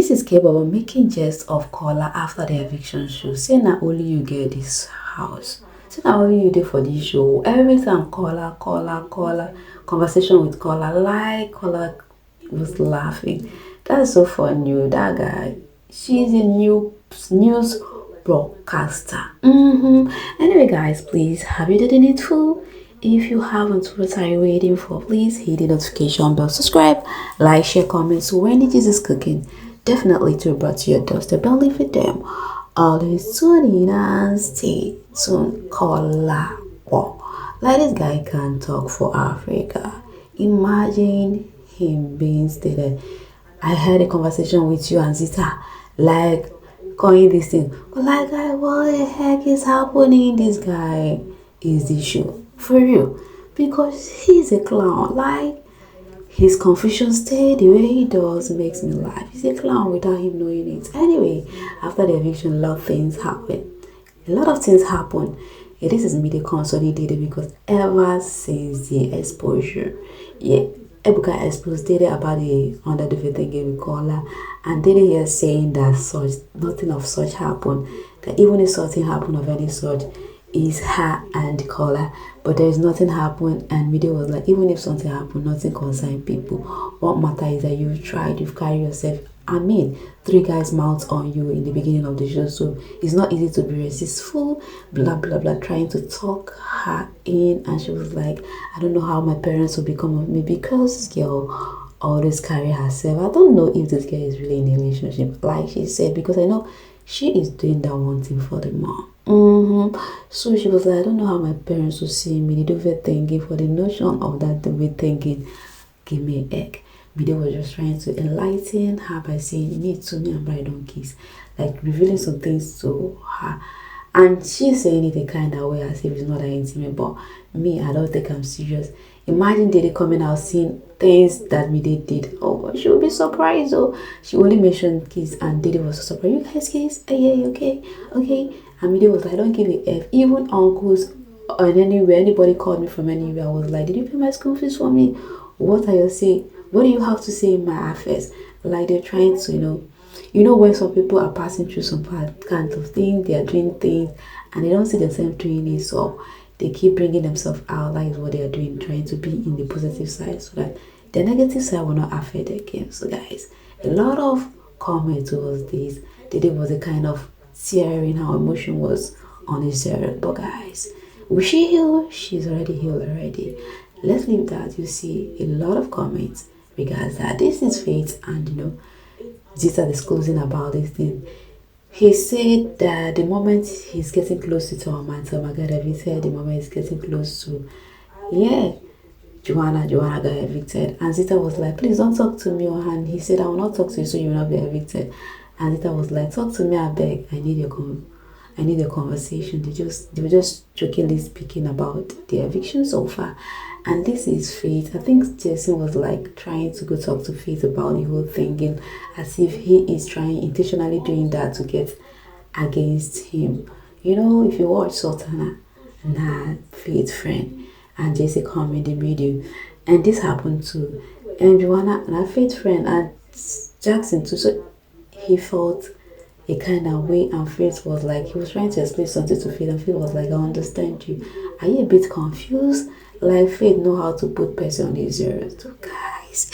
this is Kaybobobbnaija making jest of Kola after the eviction show. Say na only you get this house. Say na only you did for this show. Every time Kola, conversation with Kola, like Kola was laughing. That's so funny. That guy, she's a news broadcaster. Anyway, guys, please have you done the needful? If you haven't, what are you waiting for? Please hit the notification bell, subscribe, like, share, comment. So when the Jesus cooking, definitely to be brought to your doorstep. Don't leave it them. Always tune in and stay tuned. Kola. Like this guy can talk for Africa. Imagine him being stated. I had a conversation with you and Zita, like calling this thing. Like, what the heck is happening? This guy is the show for real, because he's a clown. Like, his confusion state, the way he does makes me laugh. He's a clown without him knowing it. Anyway, after the eviction, a lot of things happen. This is Mide concerning Dede, because ever since the exposure, Ebuka exposed Dede about the underdelivery thing with Kola, and Dede here saying that nothing of such happened, that even if something happened of any sort, is her and Kola, but there is nothing happened. And Mide was like, even if something happened, nothing concern people. What matter is that you've tried, you've carried yourself. I mean, 3 guys mouth on you in the beginning of the show, so it's not easy to be resistful, blah blah blah, trying to talk her in. And she was like, I don't know how my parents will become of me, because this girl always carry herself. I don't know if this girl is really in a relationship, like she said, because I know she is doing that one thing for the mom. So she was like, I don't know how my parents will see me. They do thinking for the notion of that way thinking, give me an egg. Mide was just trying to enlighten her by saying, me and Brian don't kiss, like revealing some things to her. And she's saying it a kind of way as if it's not that intimate, but me, I don't think I'm serious. Imagine Dede coming out seeing things that Mide did. Oh, she would be surprised. Oh, she only mentioned kiss, and Dede was so surprised. You guys kiss? Yeah, okay. And Mide was like, I don't give a F. Even uncles or anywhere, anybody called me from anywhere, I was like, did you pay my school fees for me? What are you saying? What do you have to say in my affairs? Like, they're trying to, you know when some people are passing through some kind of thing, they are doing things, and they don't see themselves doing it, so they keep bringing themselves out, like what they are doing, trying to be in the positive side, so that the negative side will not affect their game. So guys, a lot of comments towards this. Dede was a kind of tearing, how emotion was on his zero. But guys, will she heal? She's already healed already. Let's leave that. You see a lot of comments regards that this is fate, and Zita disclosing about this thing. He said that the moment he's getting close to Omagada, he said the moment he's getting close to Joanna got evicted, and Zita was like, please don't talk to me. And he said, I will not talk to you, so you will not be evicted. And Zita was like, talk to me, I beg. I need a conversation. They were just jokingly speaking about the eviction so far. And this is Faith. I think Jason was like trying to go talk to Faith about the whole thing, as if he is trying intentionally doing that to get against him. If you watch Sultanabbnaija, Faith friend, and Jesse come in the video, and this happened to Joanna and her Faith friend and Jackson too. So he felt a kind of way, and Faith was like, he was trying to explain something to Faith, and Faith was like, I understand you. Are you a bit confused? Like, Faith know how to put person on the zeros. So guys,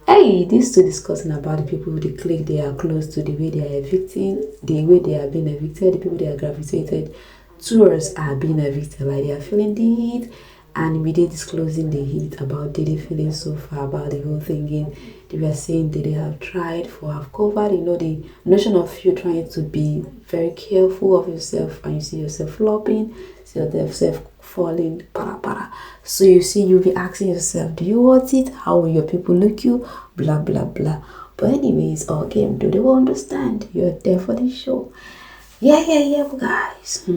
hey, these two discussing about the people who they click they are close to, the way they are evicting, the way they are being evicted, the people they are gravitated towards are being evicted, like they are feeling the heat, and Mide disclosing the heat about Dede feeling so far about the whole thing. They were saying that they have tried for have covered, the notion of you trying to be very careful of yourself, and you see yourself flopping, see yourself falling, para. So you'll be asking yourself, do you want it? How will your people look you? Blah blah blah. But anyways, all game, do they will understand you're there for the show? Yeah, guys.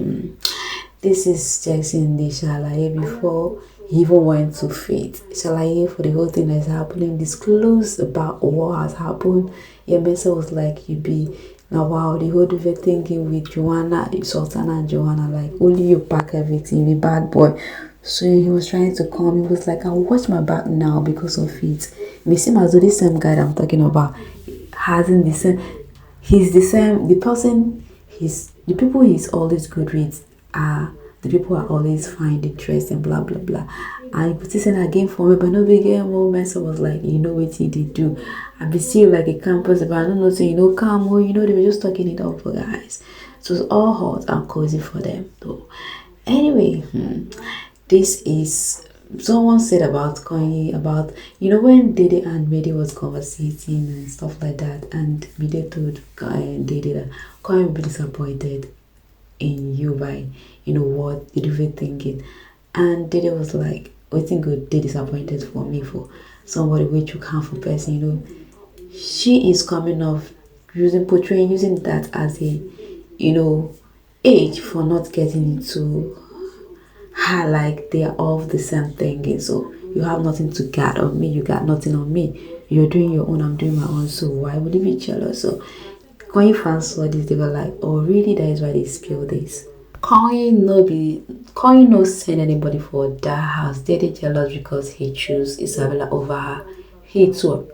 This is Jackson the Shalaye before he even went to Faith. Shalaye for the whole thing that's happening, disclose about what has happened. Mesa was like, you be now, wow, the whole thinking with Joanna, Sultana and Joanna, like, only you pack everything, the bad boy. So he was trying to come. He was like, I'll watch my back now because of it. It may seem as though this same guy that I'm talking about hasn't the same. He's the same. The person. The people he's always good with are the people who are always find interest and blah blah blah. I put this in again for me, but no big game. Myself was like, you know what he did do. I be still like a campus, but I don't know, so calm. They were just talking it up for guys. So it's all hot and cozy for them though. Anyway, this is someone said about Koyin about when Dede and Mide was conversating and stuff like that, and Mide told Dede that Koyin will be disappointed in you by what you were thinking, and Dede was like, waiting good they disappointed for me for somebody which you can't for person. She is coming off using that as a age for not getting into her, like they are all the same thing. So you have nothing to guard on me, you got nothing on me, you're doing your own, I'm doing my own, so why would you be jealous? So Koyin fans saw this, they were like, oh really, that is why they spill this. Koyin no send anybody for that house. Dede jealous because he chose Isabella over her. He too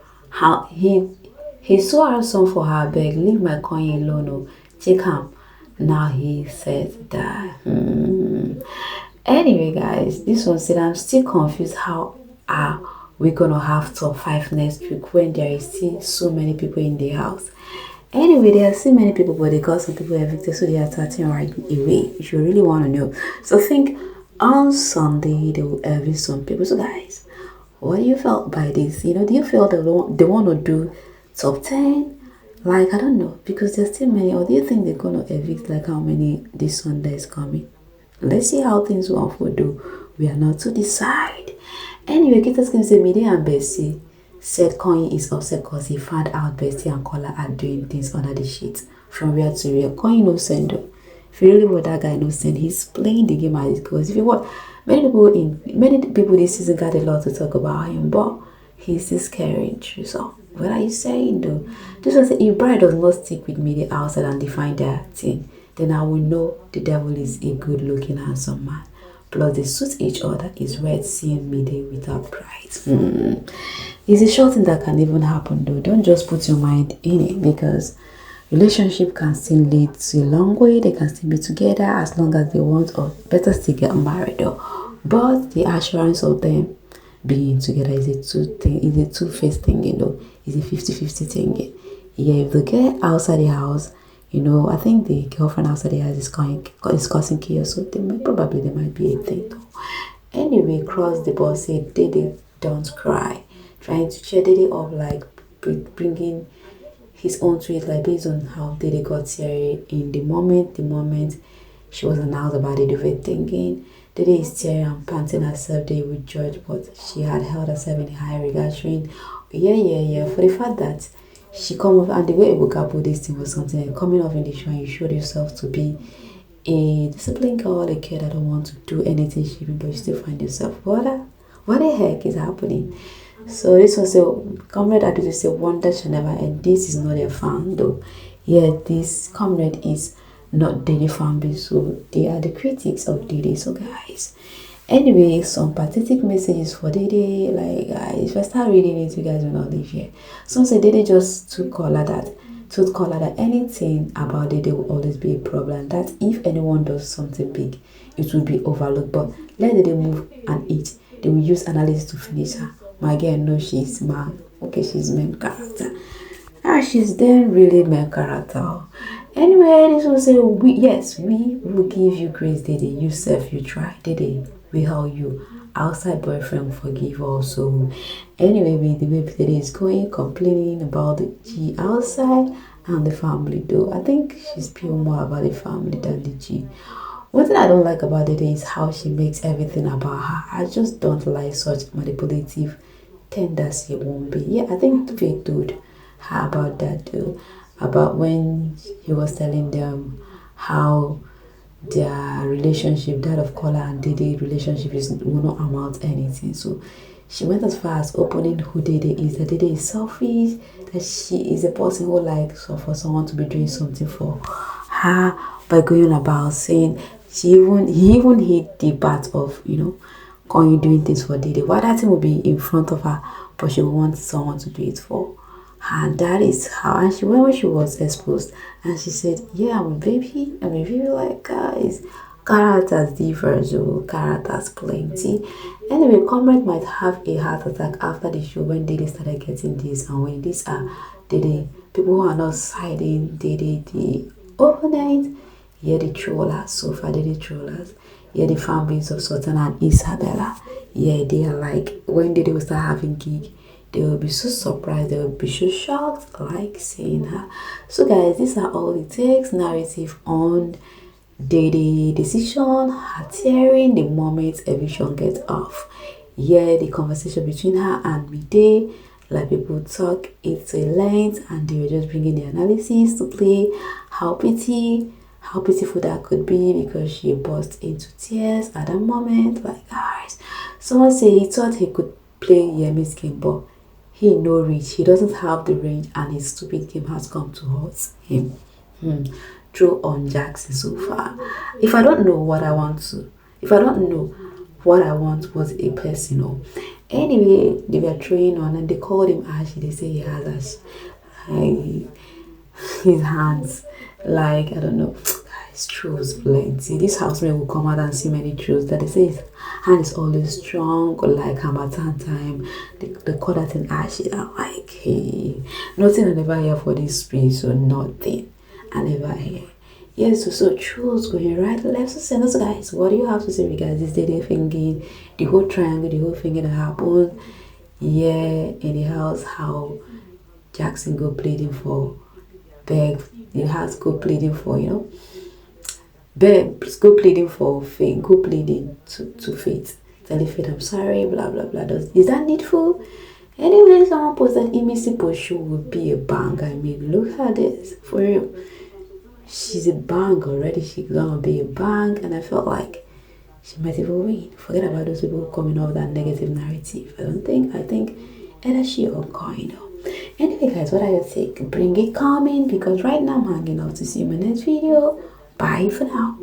he saw her son for her beg, leave my Koyin alone, oh, take him. Now he said that Anyway guys, this one said, I'm still confused, how are we gonna have top 5 next week when there is still so many people in the house? Anyway, there are still many people, but they got some people evicted, so they are starting right away. If you really want to know, so think on Sunday they will evict some people. So guys, what do you feel by this? Do you feel they want to do top 10? Like, I don't know, because there's still many. Or do you think they're gonna evict like how many this Sunday is coming? Let's see how things will unfold though. We are not to decide. Anyway, Kita's gonna say Mide and Bessie said Koyin is upset because he found out Bessie and Kola are doing things under the sheets from where to where. Koyin no send though. If you really want that guy no send, he's playing the game as it goes. If you want, many people this season got a lot to talk about him, but he's still scaring you. So what are you saying though? This was if Bright does not stick with Mide outside and define their thing, then I will know the devil is a good looking handsome man. Plus they suit each other. It's weird seeing Mide without Bright. It's a short thing that can even happen though. Don't just put your mind in it, because relationship can still lead to a long way. They can still be together as long as they want, or better still get married though. But the assurance of them being together is a two-faced thing, It's a 50-50 thing. Yeah, if they get outside the house, I think the girlfriend outside the house is causing chaos, so there might be a thing though. Anyway, cross the board said Dede don't cry, trying to cheer Dede up, like bringing his own to it, like based on how Dede got teary in the moment she was announced about the Duvet thinking. Dede is teary and panting herself there with George, but she had held herself in high regard, showing for the fact that she come off, and the way Ebuka put this thing was something like coming off in the show and you showed yourself to be a disciplined girl, a kid that don't want to do anything shipping, but you still find yourself. What the heck is happening? So this was a comrade that used to say wonder shall never end. This is not a fan though. Yeah, this comrade is not Dede fan base, so they are the critics of Dede. So guys, anyway, some pathetic messages for Dede. Like guys, if I start reading it, you guys will not live here. Some say Dede just told Kola that anything about Dede will always be a problem. That if anyone does something big, it will be overlooked. But let Dede move and eat. They will use analysis to finish her. My girl knows she's man. Okay, she's main character. She's then really main character. Anyway, this will say we will give you grace, Dede. You self, you try. Dede, we help you. Outside boyfriend forgive also. Anyway, with the way Dede is going, complaining about the G outside and the family though. I think she's pure more about the family than the G. One thing I don't like about Dede is how she makes everything about her. I just don't like such manipulative tendency. Won't be. Yeah, I think Faith told her about that too. About when he was telling them how their relationship, that of Kola and Dede relationship, will not amount to anything. So she went as far as opening who Dede is. That Dede is selfish. That she is a person who likes for someone to be doing something for her by going about saying he even hit the part of Koyin doing things for Dede. Why that thing will be in front of her, but she wants someone to do it for And that is how. And she when she was exposed, and she said, "Yeah, I'm a baby. I'm a baby. Like guys, characters differ, so characters plenty." Anyway, Comrade might have a heart attack after the show when Dede started getting this, and when these are Dede people who are not siding Dede the overnight. Yeah, the trollers. So far, the trollers. Yeah, the fan base of Sultan and Isabella. Yeah, they are like when Dede will start having gig, they will be so surprised, they will be so shocked, like seeing her. So guys, these are all it takes narrative on the decision, her tearing the moment Eviction gets off. Yeah, the conversation between her and Mide, like people talk it's a length, and they were just bringing the analysis to play how pitiful that could be because she burst into tears at that moment. Like guys, someone say he thought he could play Yemi's game, but he no reach. He doesn't have the range, and his stupid game has come to hurt him. Throw on Jackson so far. If I don't know what I want to, if I don't know what I want was a personal. Anyway, they were throwing on, and they called him Ash. They say he has Ash. His hands, like I don't know. Guys, truths plenty. This housemate will come out and see many truths that they say his hand is always strong, like Hamatan time. They call that an Ash. I'm like, hey, nothing I never hear for this space, so nothing I never hear. Yes, so truths going right, left, so send us guys. What do you have to say regarding this Dede thinking, the whole triangle, the whole thing that happened? Yeah, in the house, how Jackson go pleading for beg, the house go pleading for, beg, go pleading for faith, go pleading to faith. Tell the faith I'm sorry, blah blah blah. Is that needful? Anyway, someone posted imisibbnaija would be a bang. I mean, look at this for real. She's a bang already. She's gonna be a bang, and I felt like she might even win. Forget about those people coming off that negative narrative. I think either she or Koyin. Anyway guys, what are your take? Bring it comment, because right now I'm hanging out to see you in my next video. Bye for now.